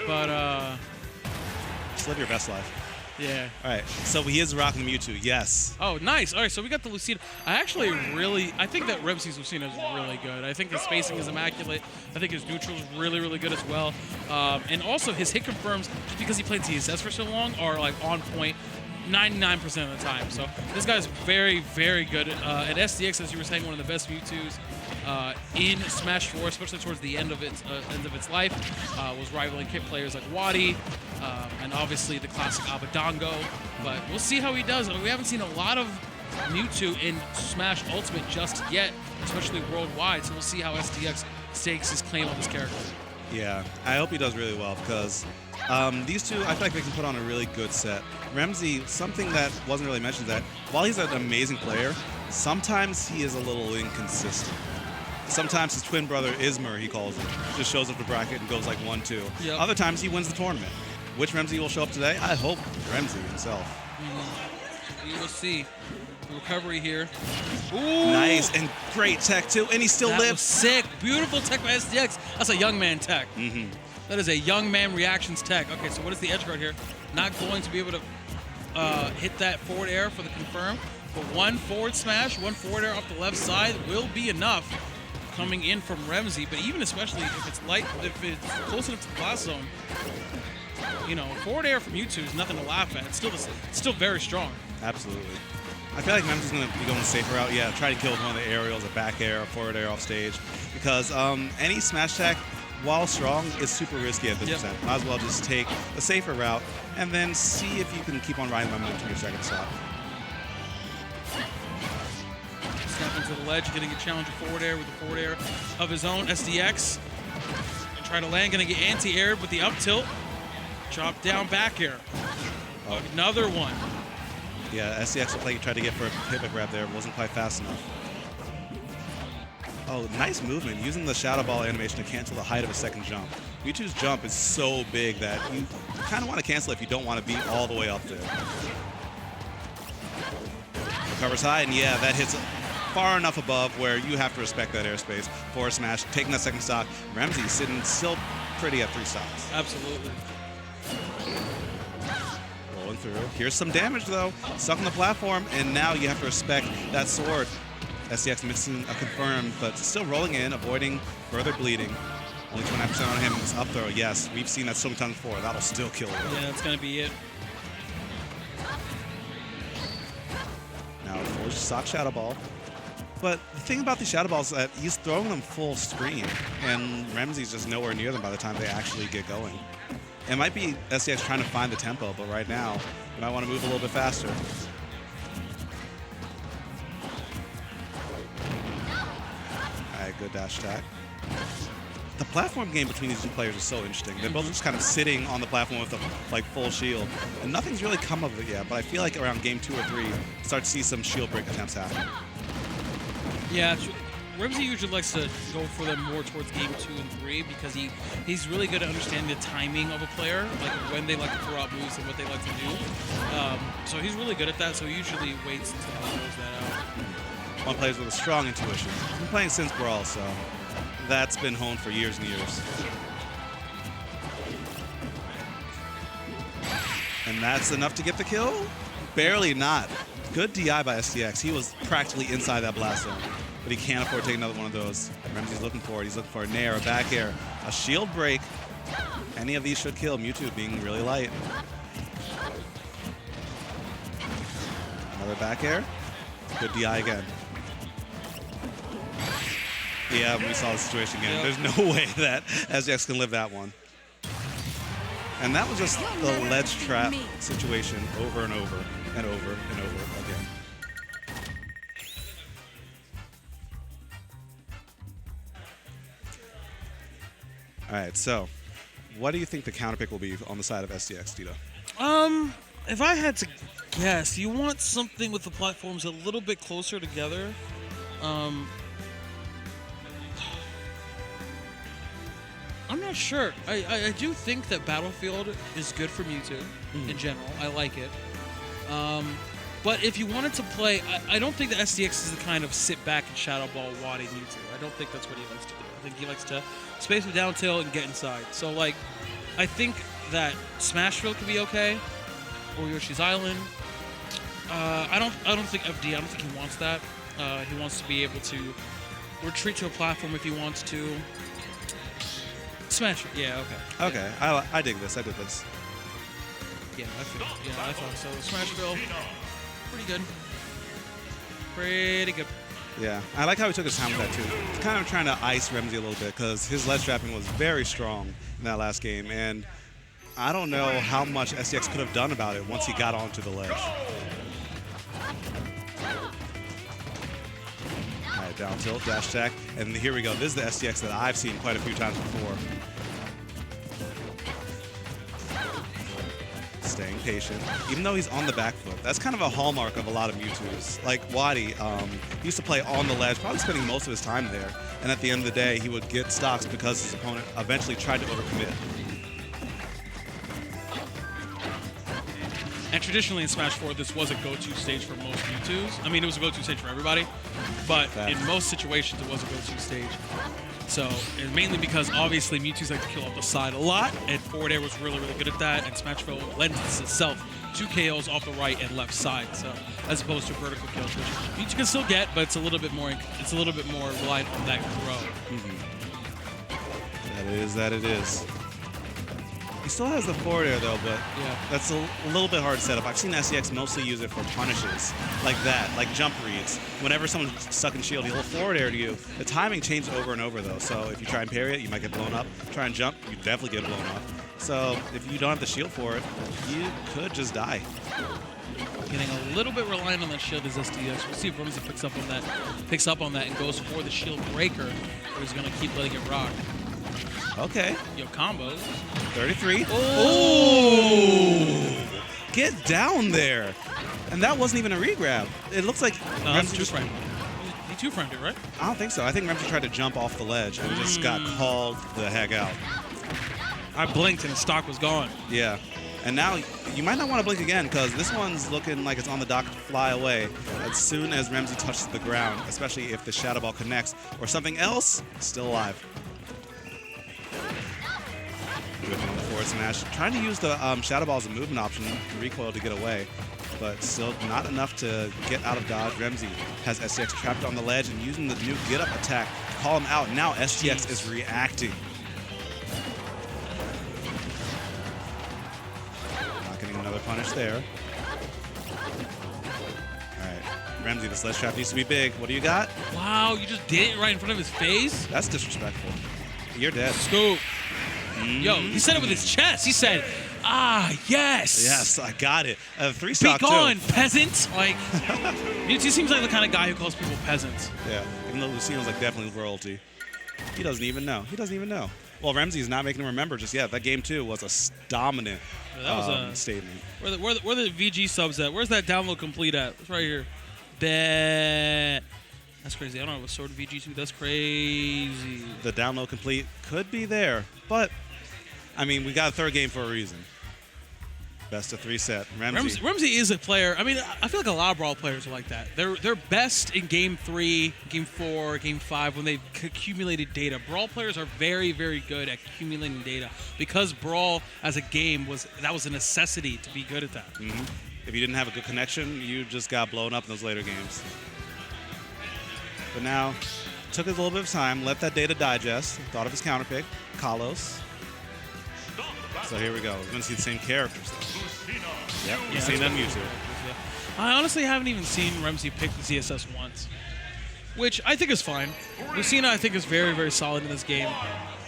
But, Just live your best life. yeah. All right, so he is rocking the Mewtwo, yes. Oh, nice. All right, so we got the Lucina. I think that Remzi's Lucina is really good. I think his spacing is immaculate. I think his neutral is really, really good as well. And also his hit confirms, just because he played TSS for so long, are like on point 99% of the time. So this guy's very, very good. At SDX, as you were saying, one of the best Mewtwo's in Smash 4, especially towards the end of its life, was rivaling kit players like Wadi, and obviously the classic Abadango. But we'll see how he does. We haven't seen a lot of Mewtwo in Smash Ultimate just yet, especially worldwide. So we'll see how SDX stakes his claim on this character. Yeah, I hope he does really well because these two, I feel like they can put on a really good set. Remzi, something that wasn't really mentioned, that while he's an amazing player, sometimes he is a little inconsistent. Sometimes his twin brother, Ismer, he calls him, just shows up the bracket and goes like 1-2. Yep. Other times he wins the tournament. Which Remzi will show up today? I hope Remzi himself. We will see. The recovery here. Ooh! Nice, and great tech too, and he still That was lives. sick. Beautiful tech by SDX. That's a young man tech. That is a young man reactions tech. Okay, so what is the edge guard here? Not going to be able to hit that forward air for the confirm, but one forward smash, one forward air off the left side will be enough coming in from Remzi. But even especially if it's close enough to the blast zone, you know, forward air from Mewtwo is nothing to laugh at. It's still very strong. Absolutely. I feel like Remzi's going to be going the safer route. Yeah, try to kill one of the aerials, a back air, a forward air off stage. Because any smash tech, while strong, is super risky at this percent. Might as well just take the safer route and then see if you can keep on riding momentum to your second stop. Snapping to the ledge, getting a challenge of forward air with the forward air of his own. SDX. And try to land, going to get anti-aired with the up tilt. Chop down back air. Another one. Yeah, SDX will tried to get for a pivot grab there. Wasn't quite fast enough. Oh, nice movement. Using the Shadow Ball animation to cancel the height of a second jump. Mewtwo's jump is so big that you kind of want to cancel it if you don't want to be all the way up there. Recovers high, and yeah, that hits far enough above where you have to respect that airspace. Forward smash, taking that second stock. Remzi sitting still pretty at 3 stocks. Absolutely. Rolling through. Here's some damage, though. Stuck on the platform, and now you have to respect that sword. SDX missing a confirm, but still rolling in, avoiding further bleeding. Only 29% on him. It's up throw. Yes, we've seen that so many times before. That'll still kill him. Yeah, that's going to be it. Now, full stock Shadow Ball. But the thing about these Shadow Balls is that he's throwing them full screen, and Remzi's just nowhere near them by the time they actually get going. It might be SDX trying to find the tempo, but right now, you might want to move a little bit faster. All right, good dash attack. The platform game between these two players is so interesting. They're both just kind of sitting on the platform with a full shield, and nothing's really come of it yet, but I feel like around game 2 or 3, start to see some shield break attempts happen. Yeah, Remzi usually likes to go for them more towards game 2 and 3 because he's really good at understanding the timing of a player, like when they like to throw out moves and what they like to do. So he's really good at that, so he usually waits until he knows that out. One plays with a strong intuition. He's been playing since Brawl, so that's been honed for years and years. And that's enough to get the kill? Barely not. Good DI by SDX. He was practically inside that blast zone, but he can't afford to take another one of those. Remzi's looking for it. He's looking for a nair, a back air, a shield break. Any of these should kill. Mewtwo being really light. Another back air. Good DI again. Yeah, we saw the situation again. Yep. There's no way that SDX can live that one. And that was just the ledge trap situation over and over and over and over again. All right, so what do you think the counterpick will be on the side of SDX, Tito? If I had to guess, you want something with the platforms a little bit closer together. I'm not sure. I do think that Battlefield is good for Mewtwo in general. I like it. But if you wanted to play, I don't think that SDX is the kind of sit back and shadow ball Wadi Mewtwo. I don't think that's what he likes to do. I think he likes to space with down tilt and get inside. So like, I think that Smashville could be okay, or Yoshi's Island. I don't think FD. I don't think he wants that. He wants to be able to retreat to a platform if he wants to. Smash it. Yeah. Okay. Okay. I dig this. I did this. Yeah, I thought so. Smashville, pretty good. Pretty good. Yeah, I like how he took his time with that too. He's kind of trying to ice Remzi a little bit because his ledge trapping was very strong in that last game, and I don't know how much SDX could have done about it once he got onto the ledge. All right, down tilt, dash attack, and here we go. This is the SDX that I've seen quite a few times before. Staying patient, even though he's on the back foot. That's kind of a hallmark of a lot of Mewtwo's. Like Wadi, he used to play on the ledge, probably spending most of his time there. And at the end of the day, he would get stocks because his opponent eventually tried to overcommit. And traditionally in Smash 4, this was a go-to stage for most Mewtwo's. I mean, it was a go-to stage for everybody, but in most situations, it was a go-to stage. So, and mainly because obviously Mewtwo's like to kill off the side a lot, and forward air was really, really good at that, and Smashville lends itself to KOs off the right and left side, so as opposed to vertical kills, which Mewtwo can still get, but it's a little bit more reliant on that grow. That it is. He still has the forward air though, but yeah, that's a little bit hard to set up. I've seen SDX mostly use it for punishes like that, like jump reads. Whenever someone's stuck in shield, he'll forward air to you. The timing changes over and over though, so if you try and parry it, you might get blown up. Try and jump, you definitely get blown up. So if you don't have the shield for it, you could just die. Getting a little bit reliant on that shield is SDX. We'll see if Remzi picks up on that and goes for the shield breaker, or he's gonna keep letting it rock. Okay. Yo, combos. 33. Oh! Get down there. And that wasn't even a regrab. It looks like Remzi two-framed. He two-framed it, right? I don't think so. I think Remzi tried to jump off the ledge and just got called the heck out. I blinked and his stock was gone. Yeah. And now you might not want to blink again because this one's looking like it's on the dock to fly away as soon as Remzi touches the ground, especially if the Shadow Ball connects or something else, still alive. Good on the forward smash. Trying to use the Shadow Ball as a movement option, recoil to get away, but still not enough to get out of dodge. Remzi has SDX trapped on the ledge and using the new get up attack to call him out. Now SDX is reacting. Not getting another punish there. All right, Remzi, this ledge trap needs to be big. What do you got? Wow, you just did it right in front of his face? That's disrespectful. You're dead. Scoop. Yo, he said it with his chest. He said, "Ah, yes. Yes, I got it. 3-stock Be gone, peasant." Like, he seems like the kind of guy who calls people peasants. Yeah, even though Lucina's like definitely royalty. He doesn't even know. He doesn't even know. Well, Remzi's not making him remember just yet. That game, too, was a dominant statement. Where the VG subs at? Where's that download complete at? It's right here. That's crazy. I don't know what Sword VG2. That's crazy. The download complete could be there, but I mean, we got a third game for a reason. Best of 3 set. Remzi is a player. I mean, I feel like a lot of Brawl players are like that. They're best in Game 3, Game 4, Game 5 when they've accumulated data. Brawl players are very, very good at accumulating data because Brawl as a game was a necessity to be good at that. Mm-hmm. If you didn't have a good connection, you just got blown up in those later games. But now, took a little bit of time, let that data digest, thought of his counterpick, Kalos. So here we go. We're going to see the same characters, though. Yep, we've seen them Mewtwo. I honestly haven't even seen Remzi pick the ZSS once, which I think is fine. Lucina, I think, is very, very solid in this game,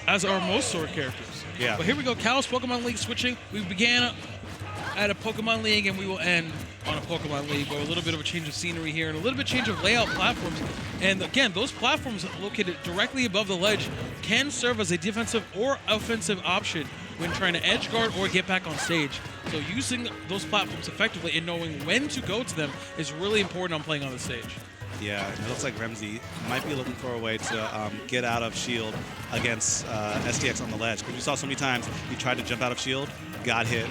as are most sword characters. Yeah. But here we go. Kalos Pokemon League switching. We began at a Pokemon League, and we will end on a Pokemon League, but a little bit of a change of scenery here and a little bit change of layout platforms. And again, those platforms located directly above the ledge can serve as a defensive or offensive option when trying to edge guard or get back on stage. So using those platforms effectively and knowing when to go to them is really important on playing on the stage. Yeah, it looks like Remzi might be looking for a way to get out of shield against SDX on the ledge. Because we saw so many times he tried to jump out of shield, got hit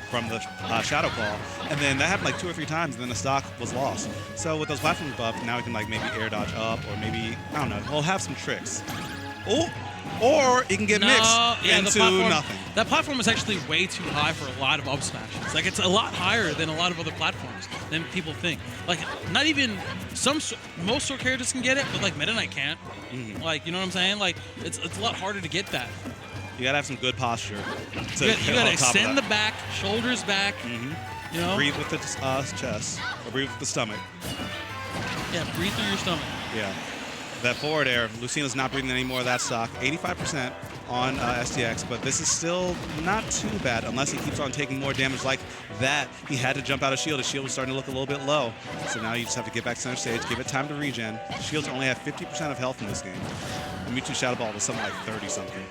from the Shadow Claw, and then that happened like 2 or 3 times, and then the stock was lost. So with those platforms buffed, now we can like maybe air dodge up, or maybe, I don't know, we'll have some tricks. Oh, or it can get mixed into nothing. That platform is actually way too high for a lot of up smashes. Like, it's a lot higher than a lot of other platforms than people think. Like, not even most sword characters can get it, but like Meta Knight can't. Like, you know what I'm saying? Like, it's a lot harder to get that. You gotta have some good posture. You gotta extend the back, shoulders back. You know? Breathe with the chest, or breathe with the stomach. Yeah, breathe through your stomach. Yeah. That forward air, Lucina's not breathing any more of that stock. 85% on SDX, but this is still not too bad unless he keeps on taking more damage like that. He had to jump out of shield. His shield was starting to look a little bit low. So now you just have to get back to center stage, give it time to regen. Shields only have 50% of health in this game. The Mewtwo Shadow Ball was something like 30-something.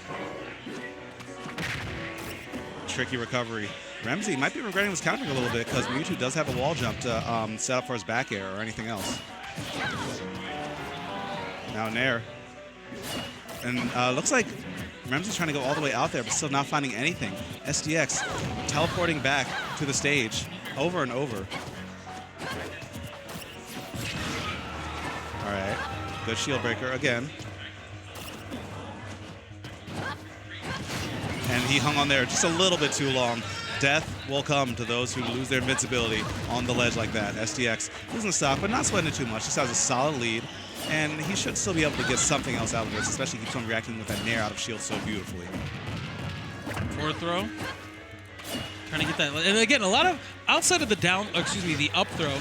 Tricky recovery. Remzi might be regretting this countering a little bit because Mewtwo does have a wall jump to set up for his back air or anything else. Now Nair. And looks like Remzi's trying to go all the way out there, but still not finding anything. SDX teleporting back to the stage over and over. All right, good shield breaker again. And he hung on there just a little bit too long. Death will come to those who lose their invincibility on the ledge like that. SDX losing the stock, but not sweating it too much. Just has a solid lead. And he should still be able to get something else out of this, especially keeps on reacting with that Nair out of shield so beautifully. Forward throw. Trying to get that. And again, a lot of, outside of the the up throw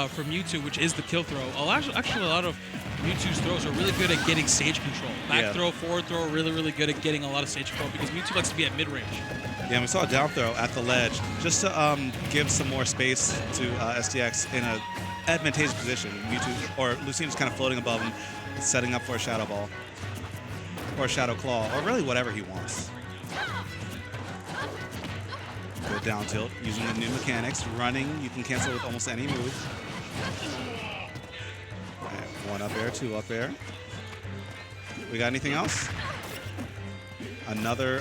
from Mewtwo, which is the kill throw, actually a lot of Mewtwo's throws are really good at getting stage control. Back throw, forward throw are really, really good at getting a lot of stage control because Mewtwo likes to be at mid-range. Yeah, and we saw a down throw at the ledge just to give some more space to SDX in a advantageous position. Mewtwo, or Lucina's kind of floating above him, setting up for a Shadow Ball. Or a Shadow Claw, or really whatever he wants. Good down tilt, using the new mechanics. Running, you can cancel with almost any move. All right, 1 up air, 2 up air. We got anything else? Another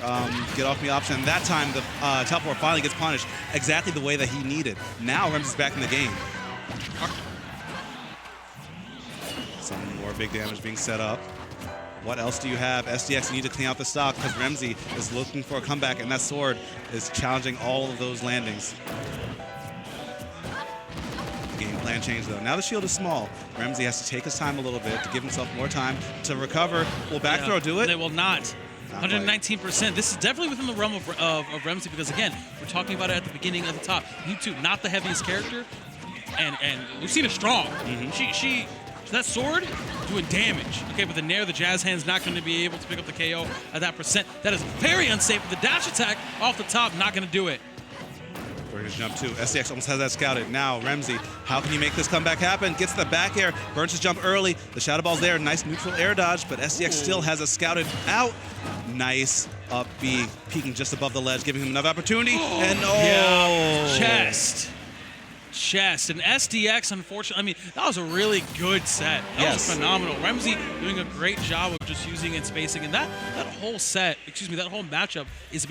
get off me option. That time the teleport finally gets punished exactly the way that he needed. Now Remzi's back in the game. Some more big damage being set up. What else do you have? SDX, you need to clean out the stock because Remzi is looking for a comeback, and that sword is challenging all of those landings. Game plan change, though. Now the shield is small. Remzi has to take his time a little bit to give himself more time to recover. Will back throw do it? They will not. 119%. This is definitely within the realm of Remzi because, again, we're talking about it at the beginning of the top. Mewtwo, not the heaviest character, and Lucina's strong. That sword doing damage. Okay, but the Nair, the Jazz Hand's not going to be able to pick up the KO at that percent. That is very unsafe. With the dash attack off the top, not going to do it. We're going to jump too. SDX almost has that scouted. Now, Remzi, how can you make this comeback happen? Gets the back air, burns his jump early. The Shadow Ball's there. Nice neutral air dodge, but SDX still has a scouted out. Nice up B, peeking just above the ledge, giving him another opportunity. And yeah, chest. And SDX, unfortunately, I mean, that was a really good set. That was phenomenal. Remzi doing a great job of just using and spacing. And that whole set, that whole matchup is about